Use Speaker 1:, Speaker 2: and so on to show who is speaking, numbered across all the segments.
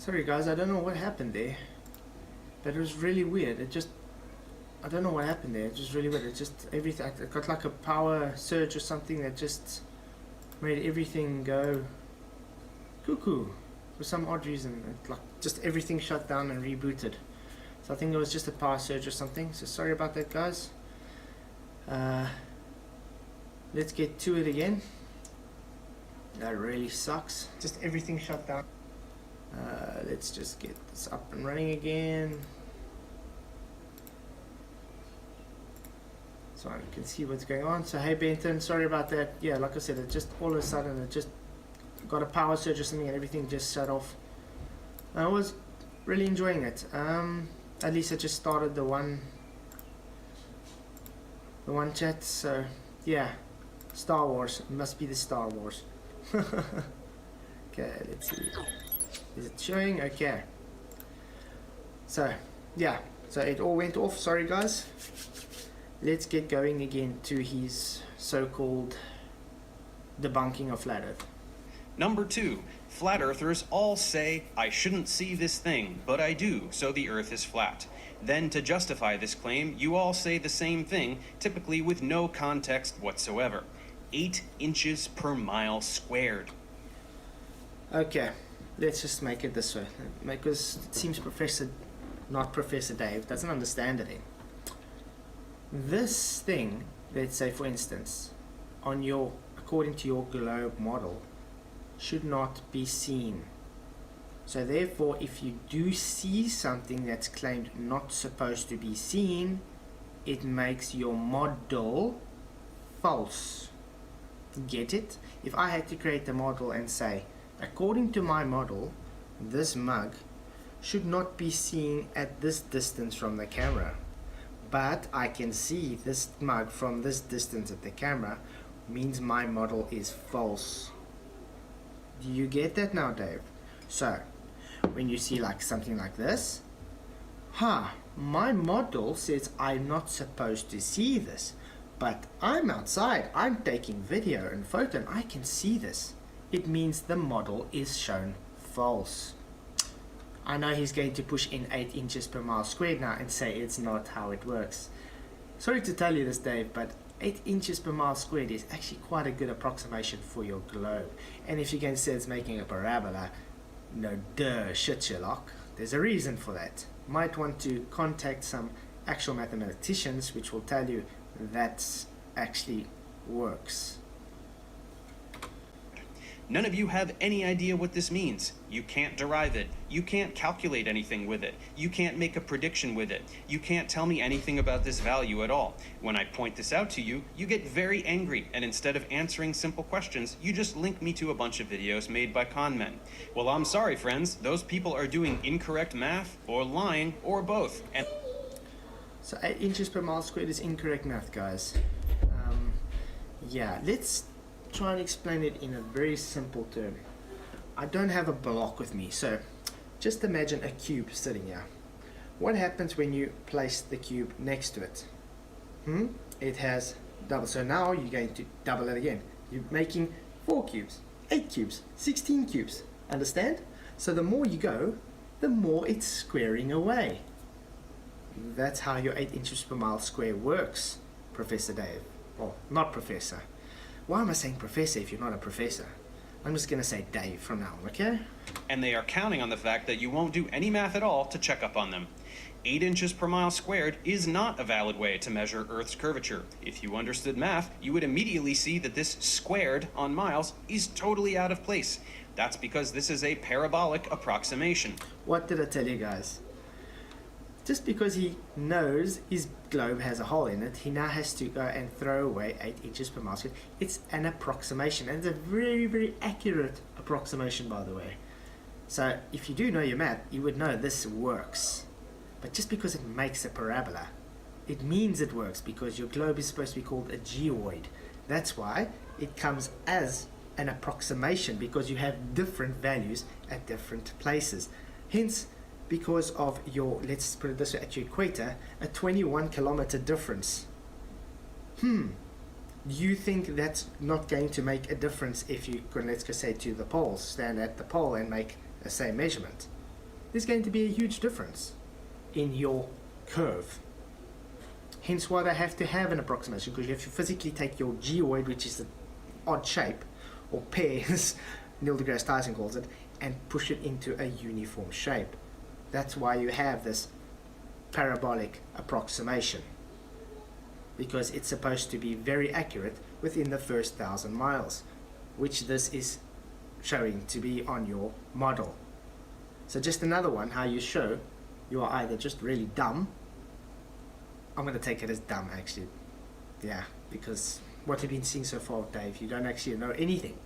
Speaker 1: Sorry guys, I don't know what happened there, but it was really weird. I don't know what happened there. It was really weird. It just, everything, it got like a power surge or something that just made everything go cuckoo for some odd reason. It, like, just everything shut down and rebooted. So I think it was just a power surge or something. So sorry about that, guys. Let's get to it again. That really sucks. Just everything shut down. Let's just get this up and running again, so I can see what's going on. So hey Benton, sorry about that. Yeah, like I said, it just all of a sudden it just got a power surge or something and everything just shut off. I was really enjoying it. At least I just started the one chat. So yeah, Star Wars, it must be the Star Wars. Okay, let's see. Is it showing? Okay. So yeah, so it all went off. Sorry guys. Let's get going again to his so-called debunking of flat earth.
Speaker 2: Number 2, flat earthers all say, I shouldn't see this thing, but I do, so the earth is flat. Then to justify this claim, you all say the same thing, typically with no context whatsoever. 8 inches per mile squared.
Speaker 1: Okay, let's just make it this way, because it seems not Professor Dave, doesn't understand anything. This thing, let's say for instance, according to your globe model, should not be seen. So therefore, if you do see something that's claimed not supposed to be seen, it makes your model false. Get it? If I had to create a model and say, according to my model, this mug should not be seen at this distance from the camera, but I can see this mug from this distance at the camera, means my model is false. Do you get that now, Dave? So when you see like something like this, my model says I'm not supposed to see this, but I'm outside, I'm taking video and photo and I can see this. It means the model is shown false. I know he's going to push in 8 inches per mile squared now and say it's not how it works. Sorry to tell you this, Dave, but 8 inches per mile squared is actually quite a good approximation for your globe. And if you're going to say it's making a parabola, no duh, shit Sherlock. There's a reason for that. Might want to contact some actual mathematicians which will tell you that actually works.
Speaker 2: None of you have any idea what this means. You can't derive it. You can't calculate anything with it. You can't make a prediction with it. You can't tell me anything about this value at all. When I point this out to you, you get very angry, and instead of answering simple questions, you just link me to a bunch of videos made by con men. Well, I'm sorry, friends. Those people are doing incorrect math, or lying, or both. And
Speaker 1: so 8 inches per mile squared is incorrect math, guys. Yeah, let's try and explain it in a very simple term. I don't have a block with me, so just imagine a cube sitting here. What happens when you place the cube next to it? It has double, so now you're going to double it again. You're making 4 cubes, 8 cubes, 16 cubes, understand? So the more you go, the more it's squaring away. That's how your 8 inches per mile square works, Professor Dave. Well, not Professor. Why am I saying Professor if you're not a professor? I'm just going to say Dave from now on, okay?
Speaker 2: And they are counting on the fact that you won't do any math at all to check up on them. 8 inches per mile squared is not a valid way to measure Earth's curvature. If you understood math, you would immediately see that this squared on miles is totally out of place. That's because this is a parabolic approximation.
Speaker 1: What did I tell you guys? Just because he knows his globe has a hole in it, he now has to go and throw away 8 inches per mile squared. It's an approximation, and it's a very, very accurate approximation, by the way. So if you do know your math, you would know this works. But just because it makes a parabola, it means it works, because your globe is supposed to be called a geoid. That's why it comes as an approximation, because you have different values at different places. Hence, because of your, let's put it this way, at your equator, a 21 kilometer difference. Do you think that's not going to make a difference if you could, let's go say, to the pole, stand at the pole and make the same measurement? there's going to be a huge difference in your curve. Hence why they have to have an approximation, because you have to physically take your geoid, which is the odd shape, or pairs, Neil deGrasse Tyson calls it, and push it into a uniform shape. That's why you have this parabolic approximation, because it's supposed to be very accurate within the first 1,000 miles, which this is showing to be on your model. So just another one how you show you are either just really dumb. I'm going to take it as dumb, actually. Yeah, because what you've been seeing so far, Dave, you don't actually know anything.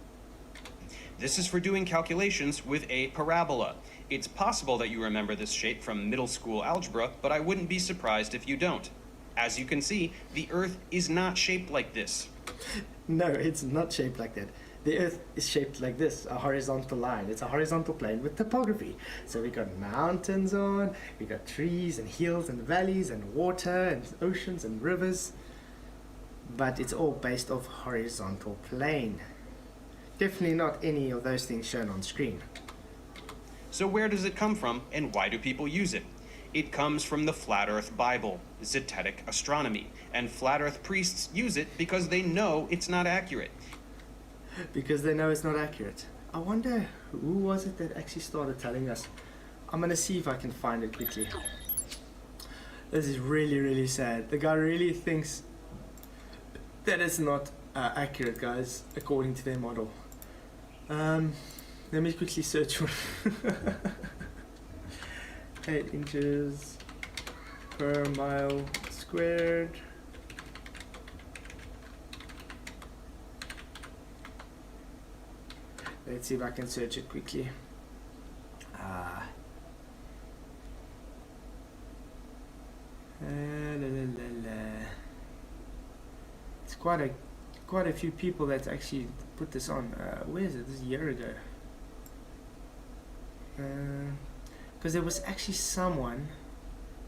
Speaker 2: This is for doing calculations with a parabola. It's possible that you remember this shape from middle school algebra, but I wouldn't be surprised if you don't. As you can see, the Earth is not shaped like this.
Speaker 1: No, it's not shaped like that. The Earth is shaped like this, a horizontal line. It's a horizontal plane with topography. So we got mountains on, we got trees and hills and valleys and water and oceans and rivers. But it's all based off horizontal plane. Definitely not any of those things shown on screen.
Speaker 2: So where does it come from, and why do people use it? It comes from the Flat Earth Bible, Zetetic astronomy, and Flat Earth priests use it because they know it's not accurate.
Speaker 1: Because they know it's not accurate. I wonder who was it that actually started telling us. I'm going to see if I can find it quickly. This is really, really sad. The guy really thinks that it's not accurate, guys, according to their model. Let me quickly search for 8 inches per mile squared. Let's see if I can search it quickly. It's quite a few people that actually put this on. Where is it? This is a year ago. Because there was actually someone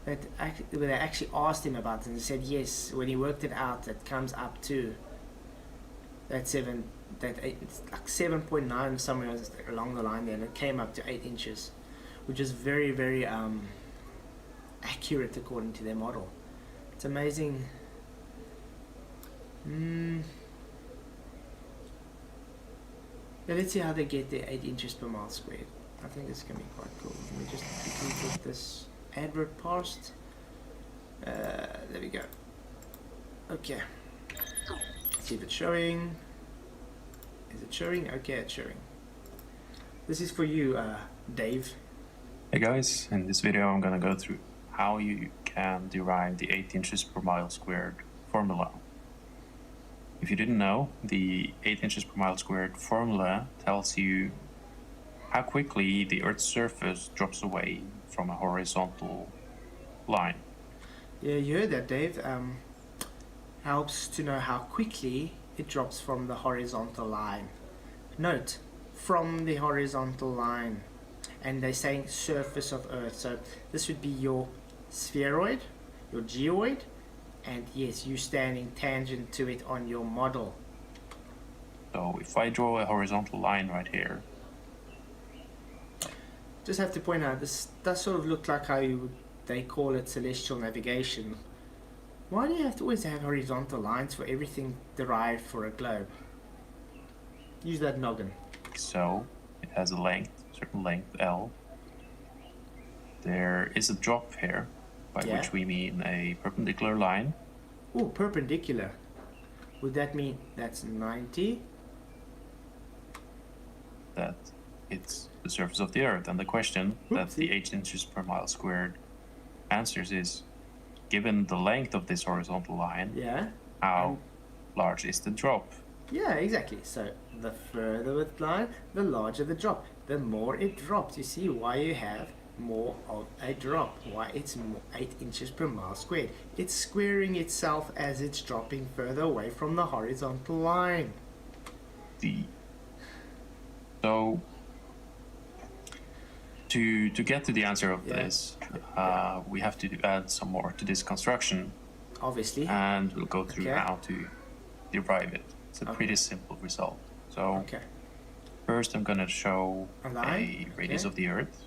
Speaker 1: that they actually asked him about it, and he said yes. When he worked it out, it comes up to that 7.9 somewhere along the line there, and it came up to 8 inches, which is very, very accurate according to their model. It's amazing. Yeah, let's see how they get their 8 inches per mile squared. I think this can be quite cool. Let me just quickly get this advert past. There we go. Okay. Let's see if it's showing. Is it showing? Okay, it's showing. This is for you, Dave.
Speaker 3: Hey guys, in this video I'm gonna go through how you can derive the 8 inches per mile squared formula. If you didn't know, the 8 inches per mile squared formula tells you how quickly the Earth's surface drops away from a horizontal line.
Speaker 1: Yeah, you heard that, Dave. Helps to know how quickly it drops from the horizontal line. Note, from the horizontal line. And they're saying surface of Earth. So this would be your spheroid, your geoid, and yes, you standing tangent to it on your model.
Speaker 3: So if I draw a horizontal line right here,
Speaker 1: just have to point out, this does sort of look like how they call it celestial navigation. Why do you have to always have horizontal lines for everything derived for a globe? Use that noggin.
Speaker 3: So it has a length, certain length L. There is a drop here, by which we mean a perpendicular line.
Speaker 1: Oh, perpendicular. Would that mean that's 90?
Speaker 3: That it's the surface of the Earth. And the question that the 8 inches per mile squared answers is, given the length of this horizontal line, how large is the drop?
Speaker 1: Yeah, exactly. So the further with line, the larger the drop. The more it drops. You see why you have more of a drop. Why it's 8 inches per mile squared. It's squaring itself as it's dropping further away from the horizontal line.
Speaker 3: So to get to the answer of this, we have to add some more to this construction.
Speaker 1: Obviously.
Speaker 3: And we'll go through how to derive it. It's a pretty simple result. So first I'm going to show a radius of the Earth.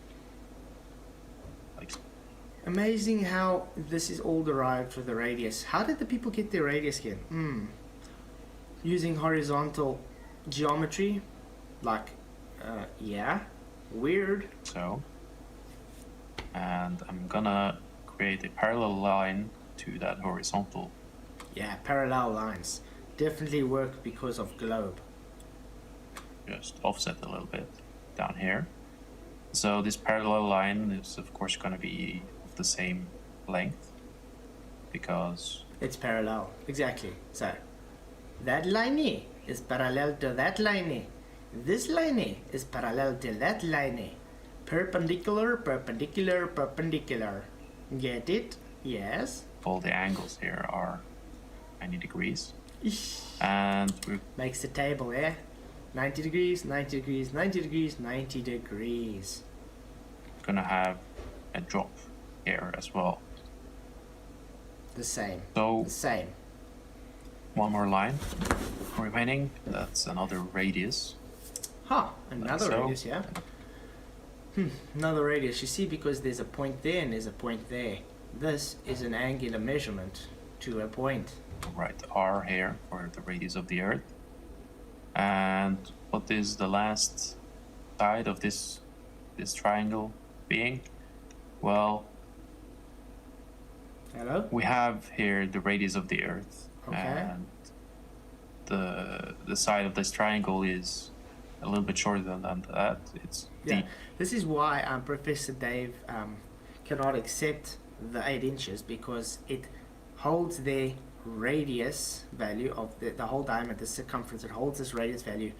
Speaker 1: Amazing how this is all derived for the radius. How did the people get their radius again? Using horizontal geometry? Like, yeah, weird.
Speaker 3: So, and I'm gonna create a parallel line to that horizontal.
Speaker 1: Yeah, parallel lines. Definitely work because of globe.
Speaker 3: Just offset a little bit down here. So this parallel line is of course going to be of the same length because
Speaker 1: It's parallel, exactly. So, that line is parallel to that line. This line is parallel to that line. Perpendicular, perpendicular, perpendicular. Get it? Yes.
Speaker 3: all the angles here are 90 degrees.
Speaker 1: Eesh.
Speaker 3: And we're
Speaker 1: Makes the table, eh? 90 degrees, 90 degrees, 90 degrees, 90 degrees.
Speaker 3: gonna have a drop here as well.
Speaker 1: The same.
Speaker 3: So
Speaker 1: The same.
Speaker 3: one more line remaining. That's another radius.
Speaker 1: Huh, another
Speaker 3: so.
Speaker 1: radius, yeah? Another radius. You see, because there's a point there and there's a point there. This is an angular measurement to a point.
Speaker 3: Write R here for the radius of the Earth. And what is the last side of this triangle being? Well,
Speaker 1: Hello?
Speaker 3: we have here the radius of the Earth,
Speaker 1: Okay.
Speaker 3: and the side of this triangle is a little bit shorter than that. It's
Speaker 1: Yeah,
Speaker 3: D.
Speaker 1: this is why Professor Dave cannot accept the 8 inches, because it holds the radius value of the whole diameter, the circumference. It holds this radius value.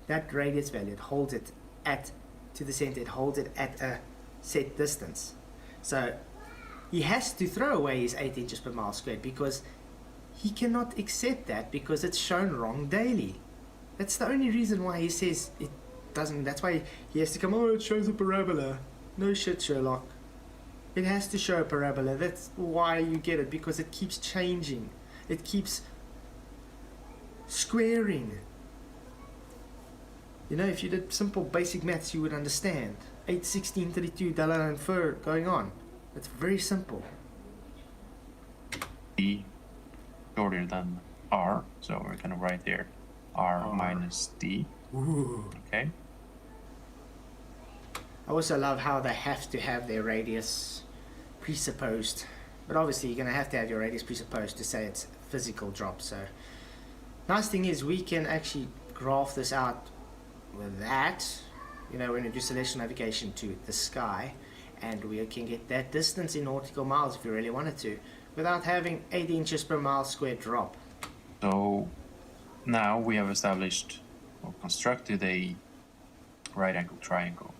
Speaker 1: That radius value, it holds it to the center. It holds it at a set distance. So he has to throw away his 8 inches per mile squared, because he cannot accept that, because it's shown wrong daily. That's the only reason why he says it doesn't. That's why he has to come, oh, it shows a parabola. No shit, Sherlock. It has to show a parabola. That's why you get it, because it keeps changing. It keeps squaring. You know, if you did simple basic maths, you would understand. 8, 16, 32, dollar and fur going on. It's very simple.
Speaker 3: D shorter than R, so we're gonna write here R minus D.
Speaker 1: Ooh.
Speaker 3: Okay.
Speaker 1: I also love how they have to have their radius presupposed. But obviously you're going to have your radius presupposed to say it's physical drop. So nice thing is we can actually graph this out with that. You know, we're going to do celestial navigation to the sky, and we can get that distance in nautical miles if we really wanted to, without having 8 inches per mile square drop.
Speaker 3: So now we have established or constructed a right angle triangle.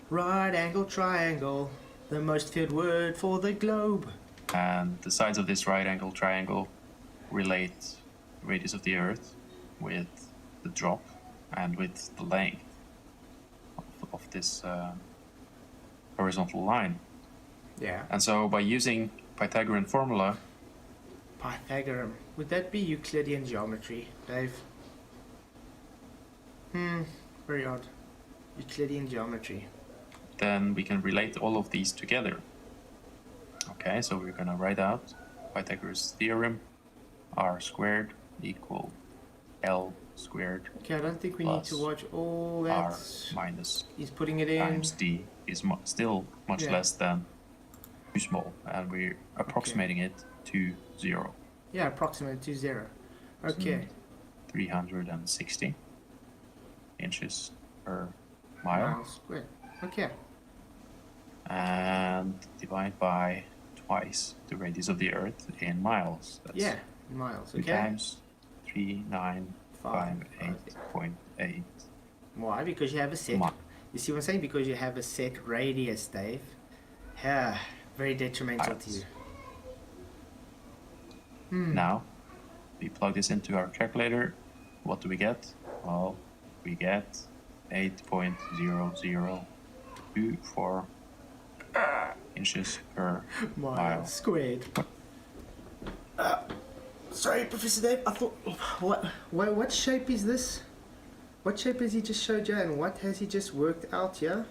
Speaker 1: Right angle triangle, the most feared word for the globe.
Speaker 3: And the sides of this right angle triangle relate the radius of the Earth with the drop and with the length of this horizontal line.
Speaker 1: Yeah.
Speaker 3: And so by using Pythagorean formula,
Speaker 1: Pythagorean. Would that be Euclidean geometry, Dave? Very odd. Euclidean geometry.
Speaker 3: then we can relate all of these together. Okay, so we're gonna write out Pythagoras theorem, r squared equal L squared
Speaker 1: Okay, I don't think we need to
Speaker 3: plus
Speaker 1: watch all
Speaker 3: r
Speaker 1: that.
Speaker 3: minus
Speaker 1: He's putting it in.
Speaker 3: times d is still much
Speaker 1: Yeah.
Speaker 3: less than too small, and we're approximating it to 0.
Speaker 1: Yeah, approximately to 0. Okay.
Speaker 3: 360 inches per mile,
Speaker 1: Miles squared. Okay.
Speaker 3: and divide by twice the radius of the Earth in miles. That's
Speaker 1: Yeah, miles.
Speaker 3: 2
Speaker 1: Okay.
Speaker 3: times 3958.8
Speaker 1: Why? Because you have a set.
Speaker 3: mi-
Speaker 1: You see what I'm saying? Because you have a set radius, Dave. Yeah, very detrimental to you.
Speaker 3: Now, we plug this into our calculator. What do we get? Well, we get 8.0024 inches per mile.
Speaker 1: Miles squared. Sorry, Professor Dave. I thought, what shape is this? What shape has he just showed you, and what has he just worked out here?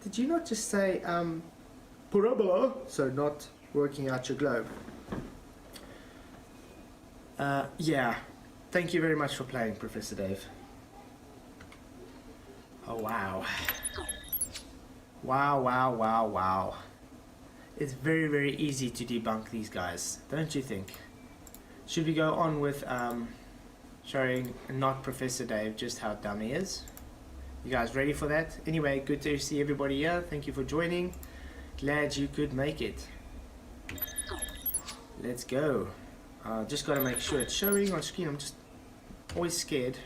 Speaker 1: Did you not just say parabola, so not working out your globe. Yeah, thank you very much for playing, Professor Dave. Oh, wow. Wow. It's very, very easy to debunk these guys, don't you think? Should we go on with showing not Professor Dave just how dumb he is? You guys ready for that? Anyway, good to see everybody here. Thank you for joining. Glad you could make it. Let's go. Just gotta make sure it's showing on screen. I'm just always scared.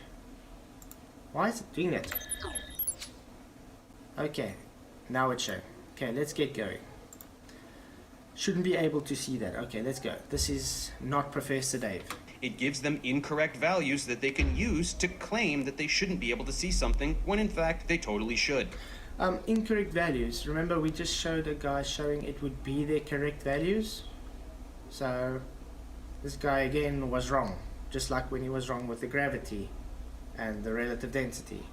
Speaker 1: Why is it doing that? Okay, now it's showing. Okay, let's get going. Shouldn't be able to see that. Okay, let's go. This is not Professor Dave.
Speaker 2: It gives them incorrect values that they can use to claim that they shouldn't be able to see something when in fact they totally should.
Speaker 1: Incorrect values. Remember we just showed a guy showing it would be their correct values? So this guy again was wrong. Just like when he was wrong with the gravity and the relative density.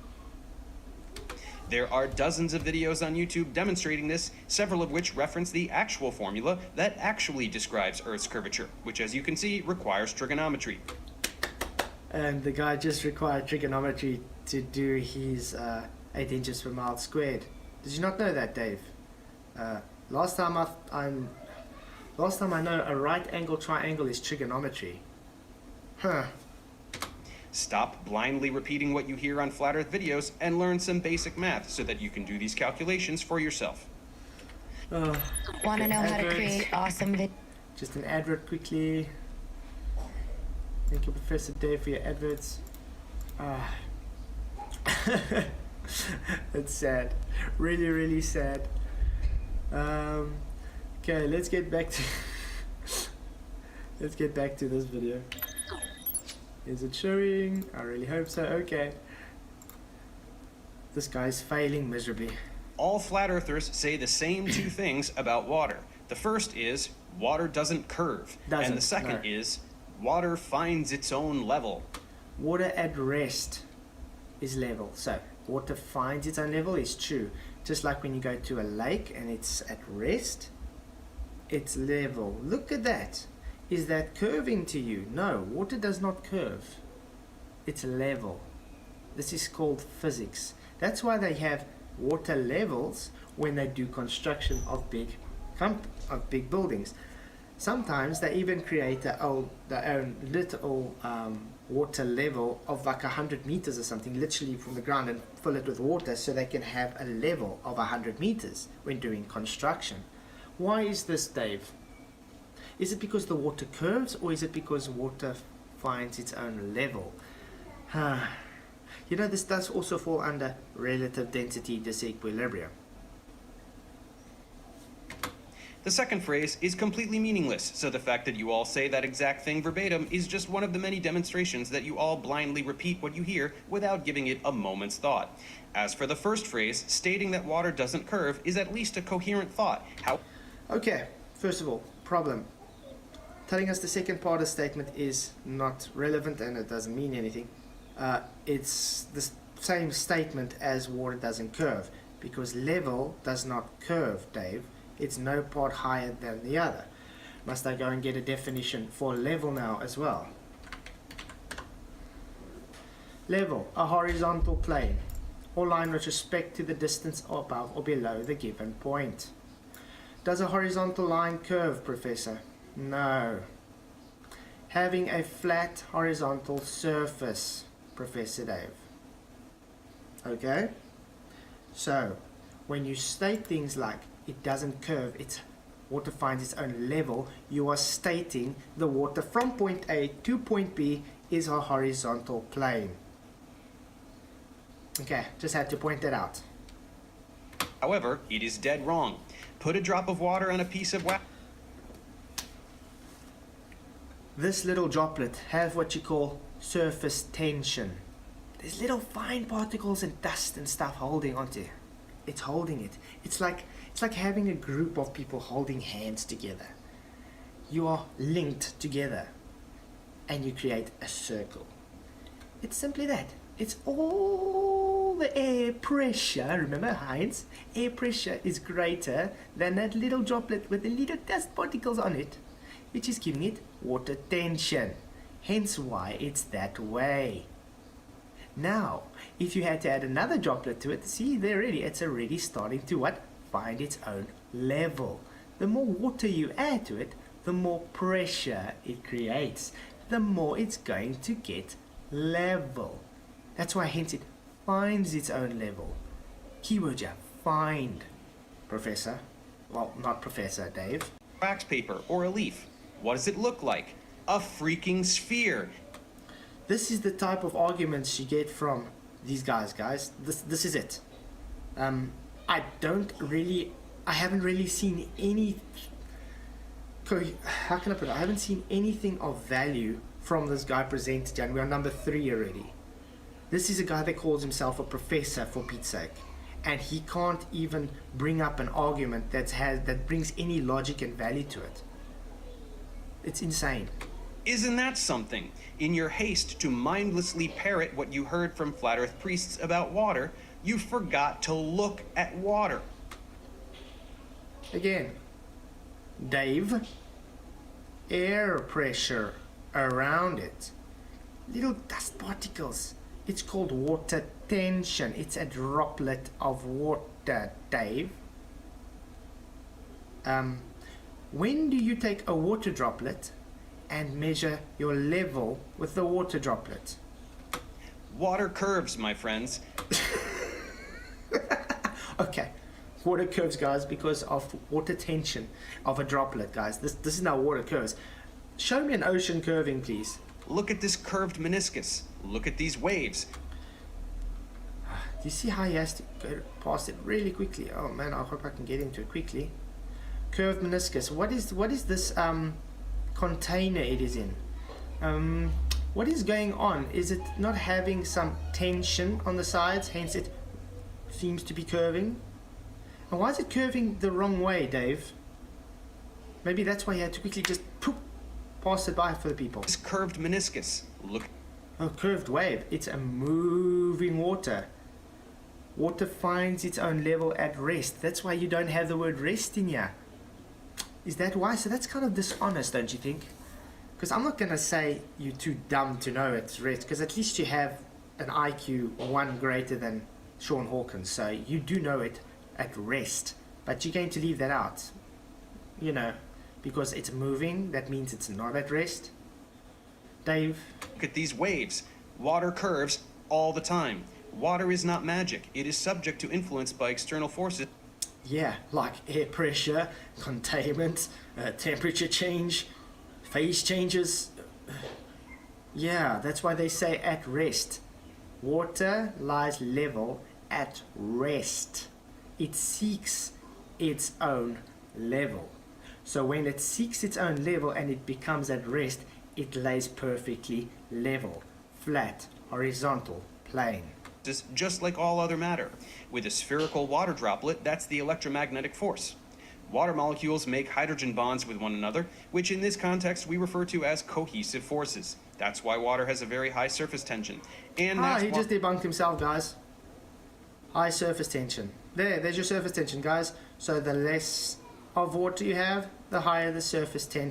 Speaker 2: There are dozens of videos on YouTube demonstrating this, several of which reference the actual formula that actually describes Earth's curvature, which as you can see requires trigonometry.
Speaker 1: And the guy just required trigonometry to do his 8 inches per mile squared. Did you not know that, Dave? Last time I know a right angle triangle is trigonometry. Huh.
Speaker 2: Stop blindly repeating what you hear on Flat Earth videos and learn some basic math so that you can do these calculations for yourself.
Speaker 4: Want to know how to create awesome videos?
Speaker 1: Just an advert quickly. Thank you, Professor Dave, for your adverts. It's sad. Really, really sad. Okay, let's get back to this video. Is it showing? I really hope so. Okay. This guy's failing miserably.
Speaker 2: All flat earthers say the same two things about water. The first is water doesn't curve. And the second is water finds its own level.
Speaker 1: Water at rest is level. So water finds its own level is true. Just like when you go to a lake and it's at rest, it's level. Look at that. Is that curving to you? No, water does not curve. It's level. This is called physics. That's why they have water levels when they do construction of big buildings. Sometimes they even create their own little water level of like 100 meters or something, literally from the ground, and fill it with water so they can have a level of 100 meters when doing construction. Why is this, Dave? Is it because the water curves, or is it because water finds its own level? You know, this does also fall under relative density disequilibrium.
Speaker 2: The second phrase is completely meaningless, so the fact that you all say that exact thing verbatim is just one of the many demonstrations that you all blindly repeat what you hear without giving it a moment's thought. As for the first phrase, stating that water doesn't curve is at least a coherent thought.
Speaker 1: Okay, first of all, problem. Telling us the second part of the statement is not relevant and it doesn't mean anything. It's the same statement as water doesn't curve, because level does not curve, Dave. It's no part higher than the other. Must I go and get a definition for level now as well? Level, a horizontal plane, or line with respect to the distance above or below the given point. Does a horizontal line curve, Professor? No. Having a flat horizontal surface, Professor Dave. Okay? So, when you state things like it doesn't curve, water finds its own level, you are stating the water from point A to point B is a horizontal plane. Okay, just had to point that out.
Speaker 2: However, it is dead wrong. Put a drop of water on a piece of wax.
Speaker 1: This little droplet has what you call surface tension. There's little fine particles and dust and stuff holding onto it. It's holding it. It's like having a group of people holding hands together. You are linked together and you create a circle. It's simply that. It's all all the air pressure, remember Heinz, air pressure is greater than that little droplet with the little dust particles on it, which is giving it water tension. Hence why it's that way. Now, if you had to add another droplet to it, see there already, it's already starting to what? Find its own level. The more water you add to it, the more pressure it creates, the more it's going to get level. That's why hence it finds its own level. Keyword here, find, Professor. Well, not Professor, Dave.
Speaker 2: Wax paper or a leaf. What does it look like? A freaking sphere.
Speaker 1: This is the type of arguments you get from these guys. This is it. I haven't really seen any, how can I put it? I haven't seen anything of value from this guy presented, and we're on number 3 already. This is a guy that calls himself a professor, for Pete's sake, and he can't even bring up an argument that brings any logic and value to it. It's insane.
Speaker 2: Isn't that something? In your haste to mindlessly parrot what you heard from flat earth priests about water, you forgot to look at water.
Speaker 1: Again, Dave, air pressure around it, little dust particles. It's called water tension. It's a droplet of water, Dave. When do you take a water droplet and measure your level with the water droplet?
Speaker 2: Water curves, my friends.
Speaker 1: Okay, water curves, guys, because of water tension of a droplet, guys. This is now water curves. Show me an ocean curving, please.
Speaker 2: Look at this curved meniscus. Look at these waves.
Speaker 1: Do you see how he has to go past it really quickly? Oh man, I hope I can get into it quickly. Curved meniscus. What is this container it is in? What is going on? Is it not having some tension on the sides, hence it seems to be curving? And why is it curving the wrong way, Dave? Maybe that's why you had to quickly just pass it by for the people.
Speaker 2: This curved meniscus. Look.
Speaker 1: Oh, curved wave. It's a moving water. Water finds its own level at rest. That's why you don't have the word rest in here. Is that why? So that's kind of dishonest, don't you think? Because I'm not going to say you're too dumb to know it's rest, because at least you have an IQ 1 greater than Sean Hawkins, so you do know it at rest. But you're going to leave that out, you know, because it's moving, that means it's not at rest. Dave?
Speaker 2: Look at these waves. Water curves all the time. Water is not magic. It is subject to influence by external forces.
Speaker 1: Yeah, like air pressure, containment, temperature change, phase changes. Yeah, that's why they say at rest. Water lies level at rest. It seeks its own level. So when it seeks its own level and it becomes at rest, it lays perfectly level, flat, horizontal, plane.
Speaker 2: Just like all other matter. With a spherical water droplet, that's the electromagnetic force. Water molecules make hydrogen bonds with one another, which in this context we refer to as cohesive forces. That's why water has a very high surface tension. And
Speaker 1: he just debunked himself, guys. High surface tension. There's your surface tension, guys. So the less of water you have, the higher the surface tension.